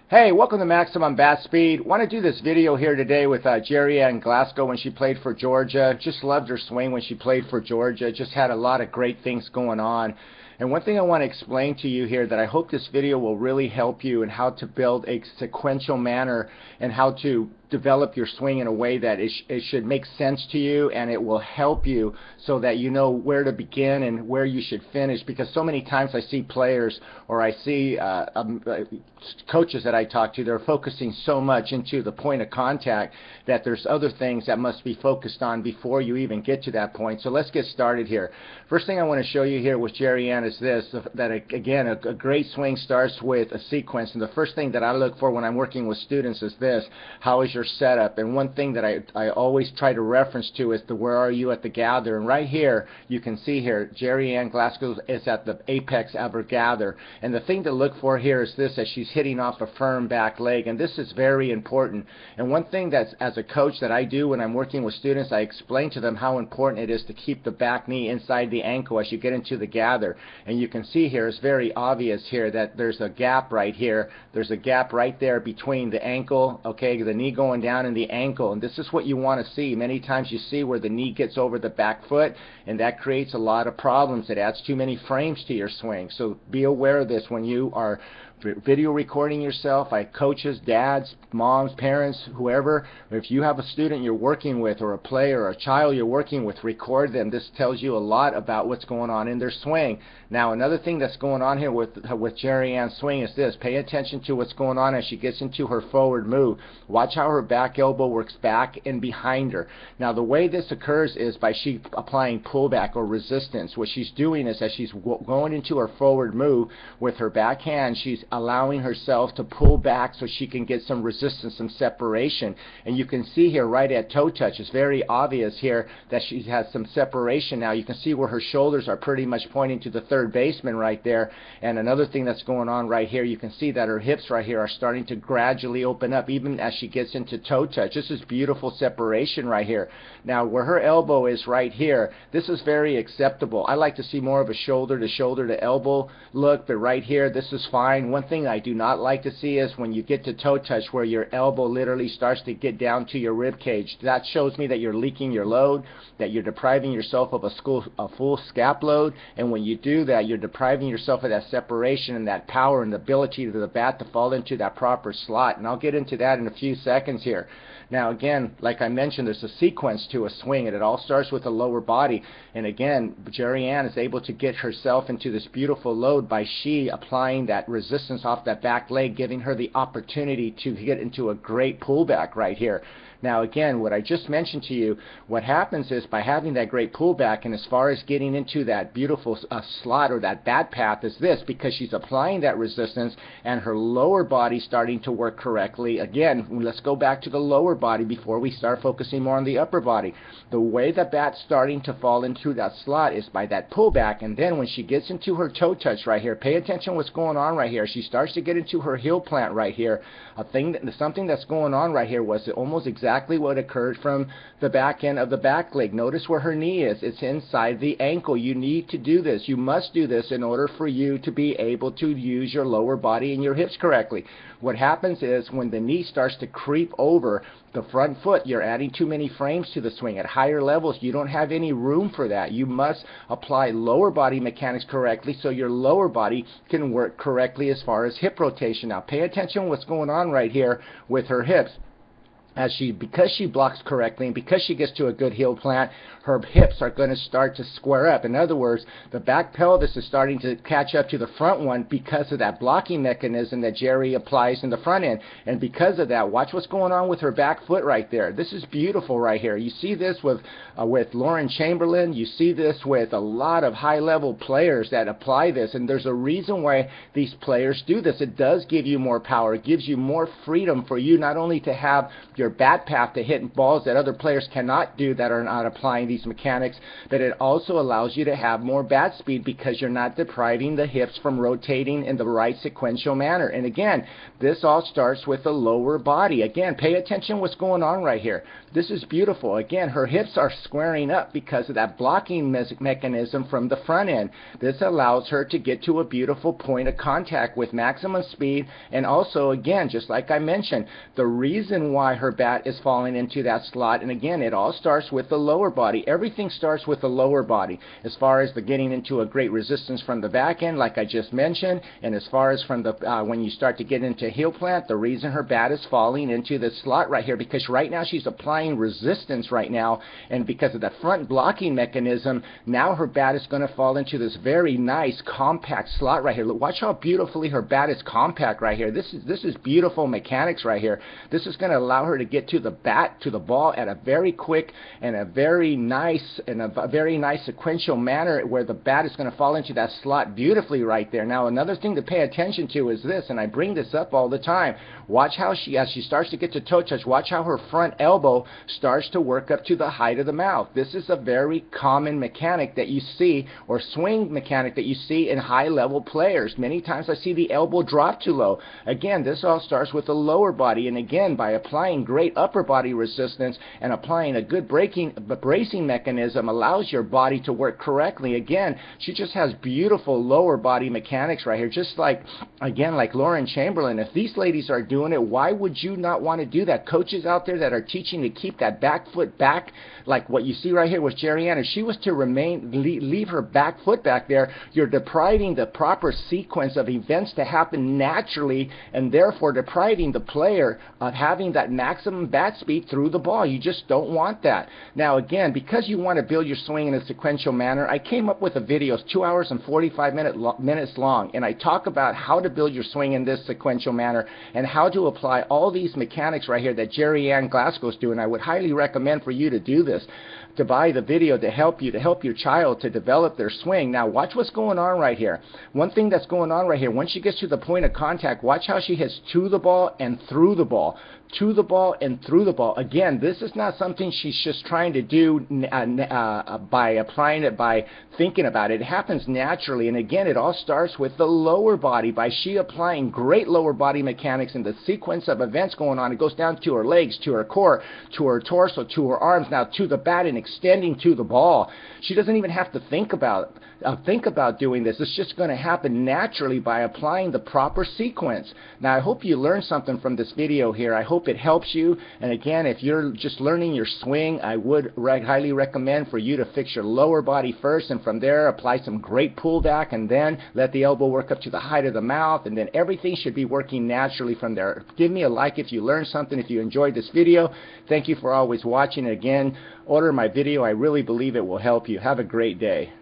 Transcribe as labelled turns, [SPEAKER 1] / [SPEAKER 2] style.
[SPEAKER 1] Hey, welcome to Maximum Bat Speed. Want to do this video here today with Geri and Glasgow when she played for Georgia. Just loved her swing when she played for Georgia. Just had a lot of great things going on. And one thing I want to explain to you here that I hope this video will really help you in how to build a sequential manner and how to develop your swing in a way that it should make sense to you, and it will help you so that you know where to begin and where you should finish. Because so many times I see players or I see coaches that I talk to, they're focusing so much into the point of contact that there's other things that must be focused on before you even get to that point. So let's get started here. First thing I want to show you here with Geri Ann is this, that again, a great swing starts with a sequence. And the first thing that I look for when I'm working with students is this: how is your setup? And one thing that I always try to reference to is the where are you at the gather. And right here you can see here Geri Ann Glasgow is at the apex of her gather, and the thing to look for here is this, that she's hitting off a firm back leg, and this is very important. And one thing that's, as a coach, that I do when I'm working with students, I explain to them how important it is to keep the back knee inside the ankle as you get into the gather. And you can see here, it's very obvious here that there's a gap right here. There's a gap right there between the ankle, okay, the knee going down, and the ankle. And this is what you want to see. Many times you see where the knee gets over the back foot, and that creates a lot of problems. It adds too many frames to your swing. So be aware of this when you are video recording yourself. Coaches, dads, moms, parents, whoever, if you have a student you're working with or a player or a child you're working with, record them. This tells you a lot about what's going on in their swing. Now, another thing that's going on here with Geri Ann's swing is this: pay attention to what's going on as she gets into her forward move. Watch how her back elbow works back and behind her. Now, the way this occurs is by she applying pullback or resistance. What she's doing is, as she's going into her forward move with her back hand, she's allowing herself to pull back so she can get some resistance, some separation. And you can see here right at toe touch, it's very obvious here that she has some separation. Now you can see where her shoulders are pretty much pointing to the third baseman right there. And another thing that's going on right here, you can see that her hips right here are starting to gradually open up even as she gets into toe touch. This is beautiful separation right here. Now where her elbow is right here, this is very acceptable. I like to see more of a shoulder to elbow look, but right here this is fine. One thing I do not like to see is when you get to toe touch where your elbow literally starts to get down to your rib cage. That shows me that you're leaking your load, that you're depriving yourself of a full scap load, and when you do that, you're depriving yourself of that separation and that power and the ability of the bat to fall into that proper slot. And I'll get into that in a few seconds here. Now again, like I mentioned, there's a sequence to a swing, and it all starts with the lower body. And again, Geri Ann is able to get herself into this beautiful load by she applying that resistance off that back leg, giving her the opportunity to get into a great pullback right here. Now again, what I just mentioned to you, what happens is by having that great pullback, and as far as getting into that beautiful slot or that bat path, is this: because she's applying that resistance and her lower body starting to work correctly. Again, let's go back to the lower body before we start focusing more on the upper body. The way the bat's starting to fall into that slot is by that pullback, and then when she gets into her toe touch right here, pay attention what's going on right here. She starts to get into her heel plant right here. Something that's going on right here was almost exactly what occurred from the back end of the back leg. Notice where her knee is. It's inside the ankle. You need to do this. You must do this in order for you to be able to use your lower body and your hips correctly. What happens is when the knee starts to creep over the front foot, you're adding too many frames to the swing. At higher levels, you don't have any room for that. You must apply lower body mechanics correctly so your lower body can work correctly as far as hip rotation. Now pay attention to what's going on right here with her hips. Because she blocks correctly and because she gets to a good heel plant, her hips are going to start to square up. In other words, the back pelvis is starting to catch up to the front one because of that blocking mechanism that Geri applies in the front end. And because of that, watch what's going on with her back foot right there. This is beautiful right here. You see this with Lauren Chamberlain. You see this with a lot of high-level players that apply this. And there's a reason why these players do this. It does give you more power. It gives you more freedom for you not only to have your your bat path to hit balls that other players cannot do that are not applying these mechanics, but it also allows you to have more bat speed because you're not depriving the hips from rotating in the right sequential manner. And again, this all starts with the lower body. Again, pay attention what's going on right here. This is beautiful. Again, her hips are squaring up because of that blocking mechanism from the front end. This allows her to get to a beautiful point of contact with maximum speed. And also, again, just like I mentioned, the reason why her bat is falling into that slot, and again, it all starts with the lower body. Everything starts with the lower body. As far as the getting into a great resistance from the back end, like I just mentioned, and as far as from the when you start to get into heel plant, the reason her bat is falling into this slot right here, because right now she's applying resistance right now, and because of the front blocking mechanism, now her bat is going to fall into this very nice compact slot right here. Look, watch how beautifully her bat is compact right here. This is beautiful mechanics right here. This is going to allow her to get to the bat, to the ball at a very quick and a very nice sequential manner where the bat is going to fall into that slot beautifully right there. Now, another thing to pay attention to is this, and I bring this up all the time. Watch how as she starts to get to toe touch, watch how her front elbow starts to work up to the height of the mouth. This is a very common mechanic that you see, or swing mechanic that you see in high-level players. Many times I see the elbow drop too low. Again, this all starts with the lower body, and again, by applying great upper body resistance and applying a good bracing mechanism allows your body to work correctly. Again, she just has beautiful lower body mechanics right here, just like, again, like Lauren Chamberlain. If these ladies are doing it, why would you not want to do that? Coaches out there that are teaching to keep that back foot back, like what you see right here with Geri, if she was to leave her back foot back there, you're depriving the proper sequence of events to happen naturally, and therefore depriving the player of having that maximum bat speed through the ball. You just don't want that. Now again, because you want to build your swing in a sequential manner, I came up with a video. It's 2 hours and 45 minutes long, and I talk about how to build your swing in this sequential manner and how to apply all these mechanics right here that Geri Glasco's doing. I would highly recommend for you to do this, to buy the video to help your child to develop their swing. Now watch what's going on right here. One thing that's going on right here, once she gets to the point of contact, watch how she hits to the ball and through the ball. To the ball and through the ball. Again, this is not something she's just trying to do by applying it, by thinking about it. It happens naturally, and again, it all starts with the lower body. By she applying great lower body mechanics in the sequence of events going on, it goes down to her legs, to her core, to her torso, to her arms, now to the bat and extending to the ball. She doesn't even have to think about doing this. It's just going to happen naturally by applying the proper sequence. Now, I hope you learned something from this video here. I hope it helps you. And again, if you're just learning your swing, I would highly recommend for you to fix your lower body first, and from there apply some great pull back, and then let the elbow work up to the height of the mouth, and then everything should be working naturally from there. Give me a like if you learned something, if you enjoyed this video. Thank you for always watching. Again, order my video. I really believe it will help you. Have a great day.